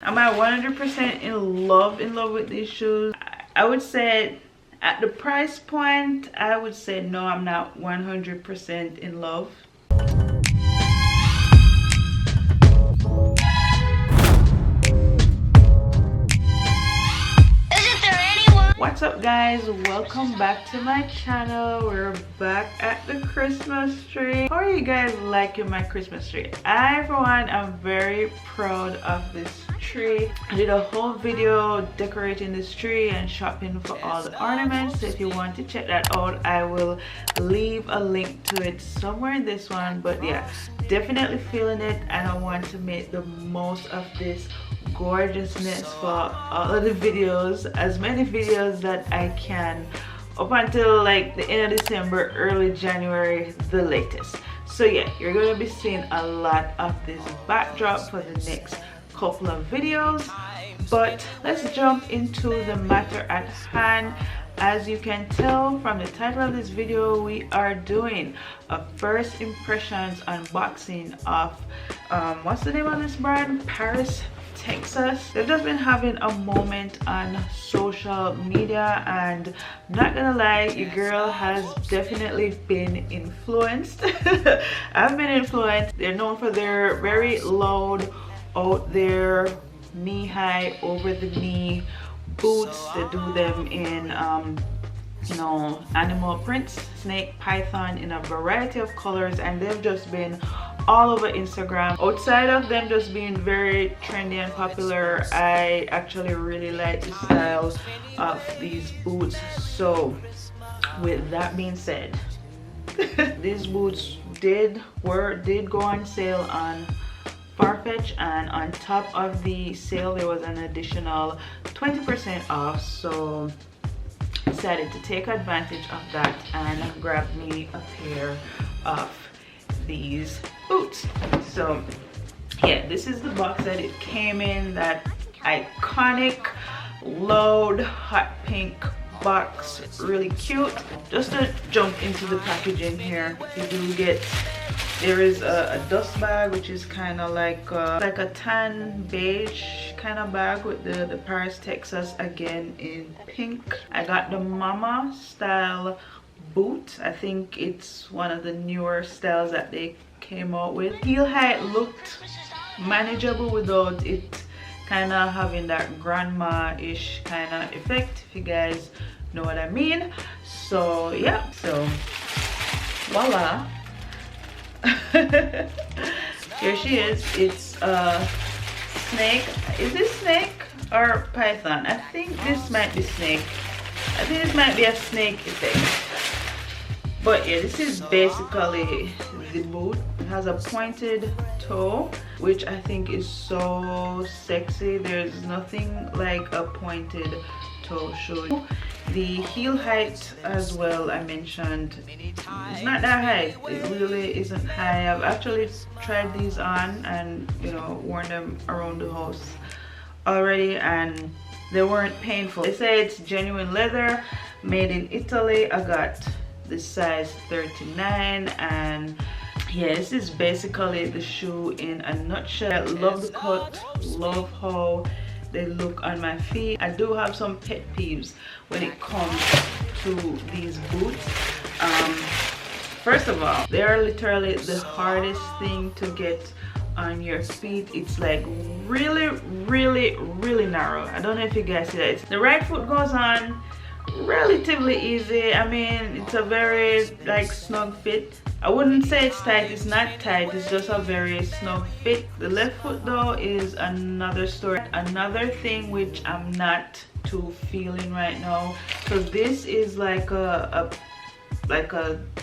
Am I 100% in love with these shoes? I would say at the price point, I would say no, I'm not 100% in love. What's up guys, welcome back to my channel. We're back at the Christmas tree. How are you guys liking my Christmas tree? I for one am very proud of this tree. I did a whole video decorating this tree and shopping for all the ornaments. So if you want to check that out, I will leave a link to it somewhere in this one. But yeah, definitely feeling it, and I want to make the most of this gorgeousness for all of the videos, as many videos that I can, up until like the end of December, early January, the latest. So yeah, you're going to be seeing a lot of this backdrop for the next couple of videos. But let's jump into the matter at hand. As you can tell from the title of this video, we are doing a first impressions unboxing of what's the name of this brand? Paris, Texas. They've just been having a moment on social media, and I'm not gonna lie, your girl has definitely been influenced. I've been influenced. They're known for their very loud, out there, knee-high, over-the-knee boots. They do them in you know, animal prints, snake, python, in a variety of colors, and they've just been all over Instagram. Outside of them just being very trendy and popular, I actually really like the style of these boots. So with that being said, these boots did go on sale on Farfetch, and on top of the sale there was an additional 20% off. So I decided to take advantage of that and grab me a pair of these boots. So yeah, this is the box that it came in, that iconic loud hot pink box, really cute. Just to jump into the packaging here, you do get, there is a dust bag, which is kind of like a tan beige kind of bag with the Paris, Texas again in pink. I got the mama style boot. I think it's one of the newer styles that they came out with. Heel height looked manageable without it kind of having that grandma-ish kind of effect, if you guys know what I mean. So yeah, so voila. Here she is. It's a snake. Is this snake or python? I think this might be snake. I think this might be a snake effect. But yeah, this is basically the boot. It has a pointed toe, which I think is so sexy. There's nothing like a pointed toe shoe. The heel height as well, I mentioned, it's not that high. It really isn't high. I've actually tried these on and, you know, worn them around the house already, and they weren't painful. They say it's genuine leather, made in Italy. I got this size 39, and yeah, this is basically the shoe in a nutshell. I love the cut, love how they look on my feet. I do have some pet peeves when it comes to these boots. First of all, they are literally the hardest thing to get on your feet. It's like really narrow. I don't know if you guys see that. The right foot goes on relatively easy. I mean, it's a very like snug fit. I wouldn't say it's tight. It's not tight. It's just a very snug fit. The left foot though is another story. Another thing which I'm not too feeling right now. So this is like a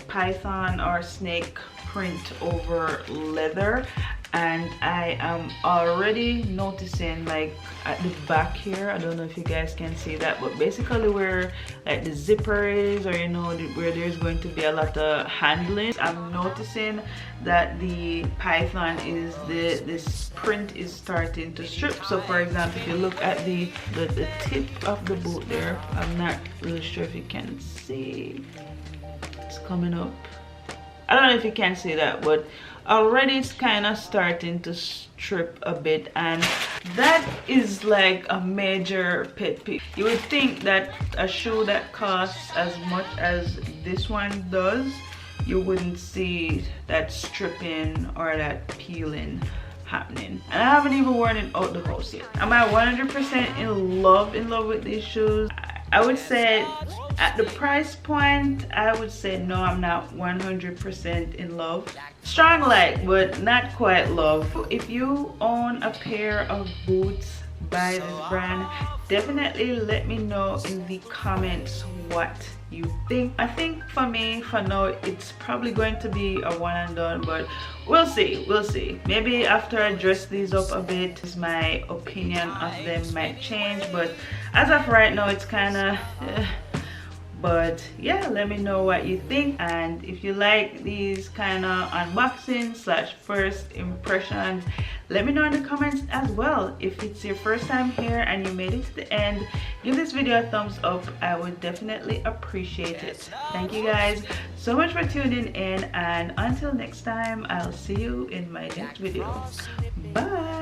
python or snake print over leather, and I am already noticing, like at the back here, I don't know if you guys can see that, but basically where like the zipper is, or you know, where there's going to be a lot of handling, I'm noticing that the python is this print is starting to strip. So for example, if you look at the tip of the boot there, I'm not really sure if you can see, it's coming up. I don't know if you can see that, but already it's kind of starting to strip a bit, and That is like a major pet peeve. You would think that a shoe that costs as much as this one does, you wouldn't see that stripping or that peeling happening. And I haven't even worn it out the house yet. Am I 100% in love with these shoes? I would say at the price point, I would say no, I'm not 100% in love. Strong like, but not quite love. If you own a pair of boots by this brand, definitely let me know in the comments what you think. I think for me, for now, it's probably going to be a one and done, but we'll see. Maybe after I dress these up a bit, my opinion of them might change, but as of right now, it's kind of but yeah, let me know what you think, and if you like these kind of unboxing slash first impressions, let me know in the comments as well. If it's your first time here and you made it to the end, give this video a thumbs up. I would definitely appreciate it. Thank you guys so much for tuning in, and until next time, I'll see you in my next video. Bye.